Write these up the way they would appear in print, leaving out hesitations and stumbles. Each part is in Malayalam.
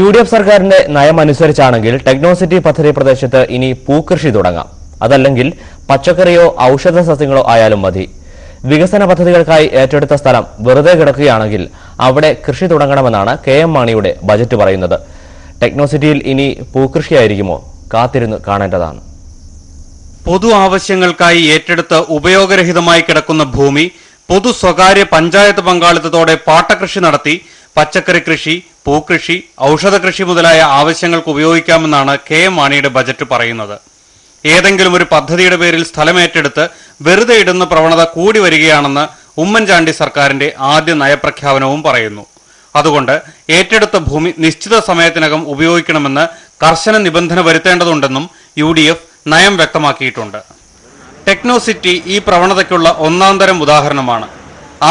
UDF സർക്കാരിന്റെ നയമനുസരിച്ചാണെങ്കിൽ ടെക്നോസിറ്റി പദ്ധതി പ്രദേശത്ത് ഇനി പൂക്കൃഷി തുടങ്ങാം. അതല്ലെങ്കിൽ പച്ചക്കറിയോ ഔഷധ സസ്യങ്ങളോ ആയാലും മതി. വികസന പദ്ധതികൾക്കായി ഏറ്റെടുത്ത സ്ഥലം വെറുതെ കിടക്കുകയാണെങ്കിൽ അവിടെ കൃഷി തുടങ്ങണമെന്നാണ് KM മാണിയുടെ ബജറ്റ് പറയുന്നത്. ടെക്നോസിറ്റിയിൽ ഇനി പൂക്കൃഷിയായിരിക്കുമോ? കാത്തിരുന്ന് കാണേണ്ടതാണ്. പൊതു ആവശ്യങ്ങൾക്കായി ഏറ്റെടുത്ത് ഉപയോഗരഹിതമായി കിടക്കുന്ന ഭൂമി പൊതു സ്വകാര്യ പഞ്ചായത്ത് പങ്കാളിത്തത്തോടെ പാട്ടകൃഷി നടത്തി പച്ചക്കറി കൃഷി, പൂക്കൃഷി, ഔഷധ കൃഷി മുതലായ ആവശ്യങ്ങൾക്ക് ഉപയോഗിക്കാമെന്നാണ് KM മാണിയുടെ ബജറ്റ് പറയുന്നത്. ഏതെങ്കിലും ഒരു പദ്ധതിയുടെ പേരിൽ സ്ഥലമേറ്റെടുത്ത് വെറുതെ ഇടുന്ന പ്രവണത കൂടി വരികയാണെന്ന് ഉമ്മൻചാണ്ടി സർക്കാരിന്റെ ആദ്യ നയപ്രഖ്യാപനവും പറയുന്നു. അതുകൊണ്ട് ഏറ്റെടുത്ത ഭൂമി നിശ്ചിത സമയത്തിനകം ഉപയോഗിക്കണമെന്ന് കർശന നിബന്ധന വരുത്തേണ്ടതുണ്ടെന്നും UDF നയം വ്യക്തമാക്കിയിട്ടുണ്ട്. ടെക്നോസിറ്റി ഈ പ്രവണതയ്ക്കുള്ള ഒന്നാന്തരം ഉദാഹരണമാണ്.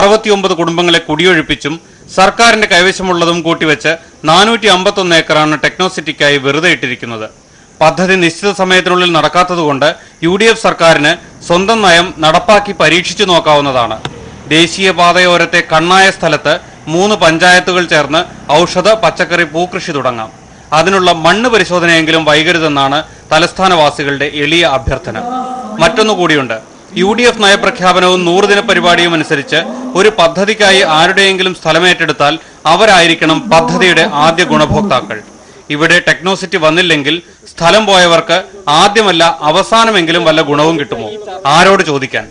69 കുടുംബങ്ങളെ കുടിയൊഴിപ്പിച്ചും സർക്കാരിന്റെ കൈവശമുള്ളതും കൂട്ടിവെച്ച് 451 ഏക്കറാണ് ടെക്നോസിറ്റിക്കായി വെറുതെ ഇട്ടിരിക്കുന്നത്. പദ്ധതി നിശ്ചിത സമയത്തിനുള്ളിൽ നടക്കാത്തതുകൊണ്ട് UDF സർക്കാരിന് സ്വന്തം നയം നടപ്പാക്കി പരീക്ഷിച്ചു നോക്കാവുന്നതാണ്. ദേശീയപാതയോരത്തെ കണ്ണായ സ്ഥലത്ത് 3 പഞ്ചായത്തുകൾ ചേർന്ന് ഔഷധ, പച്ചക്കറി, പൂക്കൃഷി തുടങ്ങാം. അതിനുള്ള മണ്ണ് പരിശോധനയെങ്കിലും വൈകരുതെന്നാണ് തലസ്ഥാനവാസികളുടെ എളിയ അഭ്യർത്ഥന. മറ്റൊന്നുകൂടിയുണ്ട്. UDF നയപ്രഖ്യാപനവും 100 ദിന പരിപാടിയും അനുസരിച്ച് ഒരു പദ്ധതിക്കായി ആരുടെയെങ്കിലും സ്ഥലമേറ്റെടുത്താൽ അവരായിരിക്കണം പദ്ധതിയുടെ ആദ്യ ഗുണഭോക്താക്കൾ. ഇവിടെ ടെക്നോസിറ്റി വന്നില്ലെങ്കിൽ സ്ഥലം പോയവർക്ക് ആദ്യമല്ല അവസാനമെങ്കിലും വല്ല ഗുണവും കിട്ടുമോ? ആരോട് ചോദിക്കാൻ?